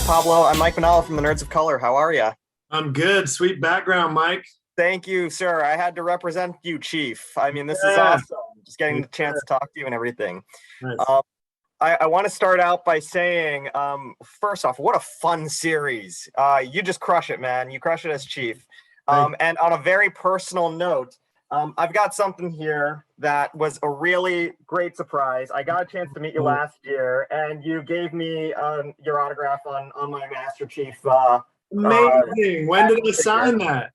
Pablo. I'm Mike Manala from the Nerds of Color. How are you? I'm good. Sweet background, Mike. Thank you, sir. I had to represent you, Chief. I mean, this is Yeah. awesome. Just getting the chance to talk to you and everything. Nice. Um, I want to start out by saying, first off, what a fun series. You just crush it, man. You crush it as Chief. And on a very personal note, I've got something here that was a really great surprise. I got a chance to meet you last year, and you gave me your autograph on my Master Chief. Amazing. When did I sign that?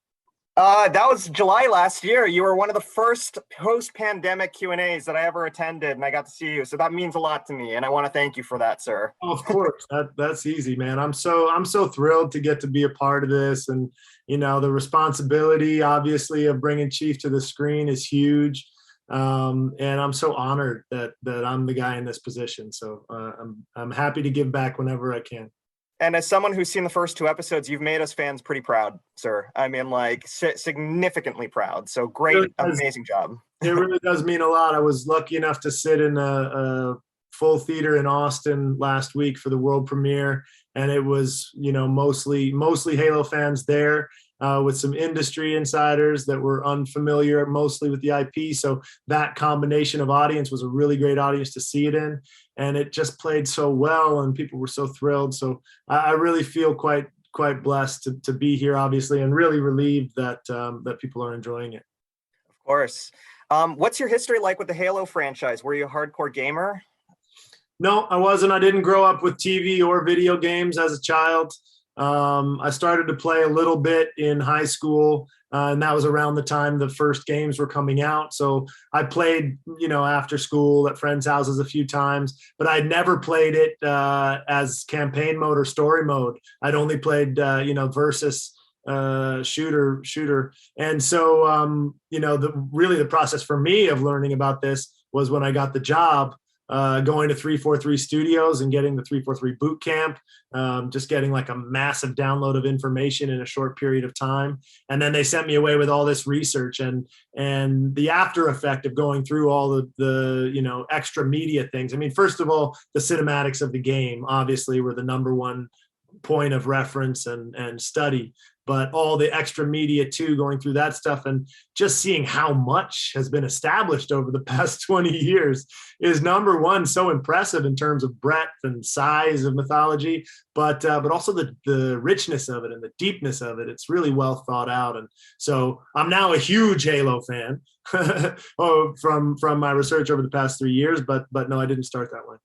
That was July last year. You were one of the first post-pandemic Q&As that I ever attended, and I got to see you. So that means a lot to me, and I want to thank you for that, sir. Oh, of course. That's easy, man. I'm so thrilled to get to be a part of this, and the responsibility, obviously, of bringing Chief to the screen is huge. And I'm so honored that I'm the guy in this position. So I'm happy to give back whenever I can. And as someone who's seen the first two episodes, you've made us fans pretty proud, sir. I mean, like, significantly proud. So great, amazing job. It really does mean a lot. I was lucky enough to sit in a full theater in Austin last week for the world premiere, and it was, mostly Halo fans there, with some industry insiders that were unfamiliar mostly with the IP. So that combination of audience was a really great audience to see it in. And it just played so well, and people were so thrilled. So I really feel quite blessed to be here, obviously, and really relieved that people are enjoying it. Of course. What's your history like with the Halo franchise? Were you a hardcore gamer? No, I wasn't. I didn't grow up with TV or video games as a child. I started to play a little bit in high school, and that was around the time the first games were coming out. So I played, after school at friends' houses a few times, but I'd never played it as campaign mode or story mode. I'd only played, versus shooter. And so, the process for me of learning about this was when I got the job. Going to 343 Studios and getting the 343 boot camp, just getting like a massive download of information in a short period of time. And then they sent me away with all this research and the after effect of going through all the extra media things. I mean, first of all, the cinematics of the game obviously were the number one point of reference and study, but all the extra media too, going through that stuff and just seeing how much has been established over the past 20 years is number one, so impressive in terms of breadth and size of mythology, but also the richness of it and the deepness of it. It's really well thought out. And so I'm now a huge Halo fan from my research over the past 3 years, but no, I didn't start that way.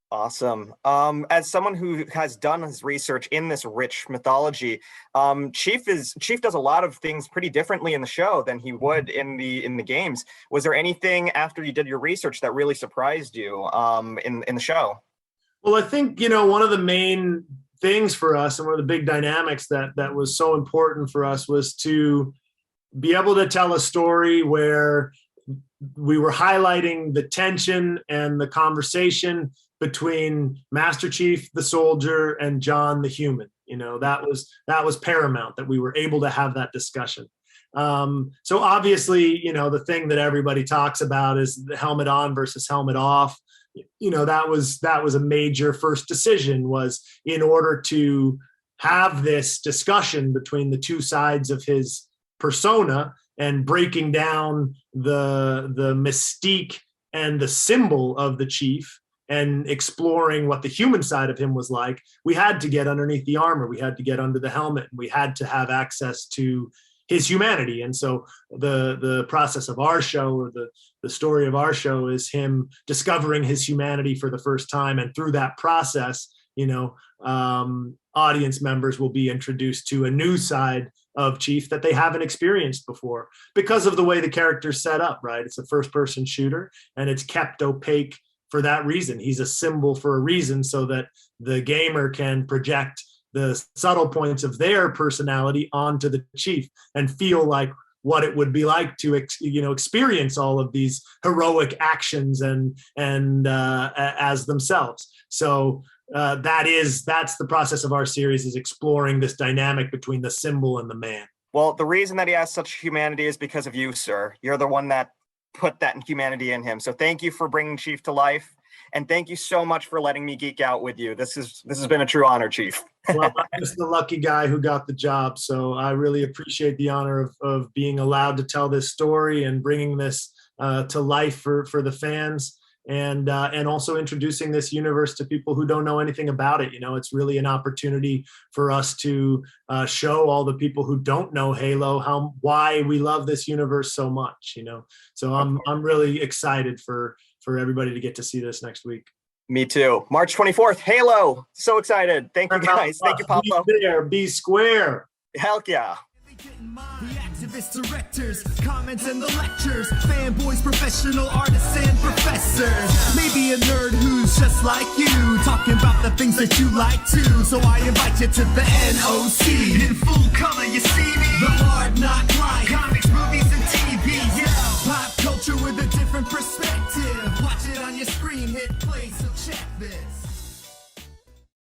Awesome. As someone who has done his research in this rich mythology, Chief does a lot of things pretty differently in the show than he would in the games. Was there anything after you did your research that really surprised you in the show? Well, I think one of the main things for us and one of the big dynamics that was so important for us was to be able to tell a story where we were highlighting the tension and the conversation between Master Chief, the soldier, and John, the human. That was paramount, that we were able to have that discussion. So obviously, the thing that everybody talks about is the helmet on versus helmet off. That was a major first decision, was in order to have this discussion between the two sides of his persona and breaking down the mystique and the symbol of the Chief and exploring what the human side of him was like. We had to get underneath the armor. We had to get under the helmet. And we had to have access to his humanity. And so the process of our show, or the story of our show, is him discovering his humanity for the first time. And through that process, audience members will be introduced to a new side of Chief that they haven't experienced before because of the way the character's set up, right? It's a first-person shooter, and it's kept opaque for that reason. He's a symbol for a reason, so that the gamer can project the subtle points of their personality onto the Chief and feel like what it would be like to experience all of these heroic actions and as themselves. So that's the process of our series, is exploring this dynamic between the symbol and the man. Well, the reason that he has such humanity is because of you, sir. You're the one that put that humanity in him. So thank you for bringing Chief to life. And thank you so much for letting me geek out with you. This has been a true honor, Chief. Well, I'm just the lucky guy who got the job. So I really appreciate the honor of being allowed to tell this story and bringing this to life for the fans, and also introducing this universe to people who don't know anything about it. It's really an opportunity for us to show all the people who don't know Halo why we love this universe so much. So I'm really excited for everybody to get to see this next week. Me too. March 24th, Halo. So excited. Thank you, guys. Thank you, Pablo. Be there, be square. Hell yeah. The activist directors, comments and the lectures, fanboys, professional artists and professors. Maybe a nerd who's just like you, talking about the things that you like too. So I invite you to the NOC. In full color, you see me. The hard knock life, comics, movies, and TV. Yeah, pop culture with a different perspective. Watch it on your screen, hit play, so check this.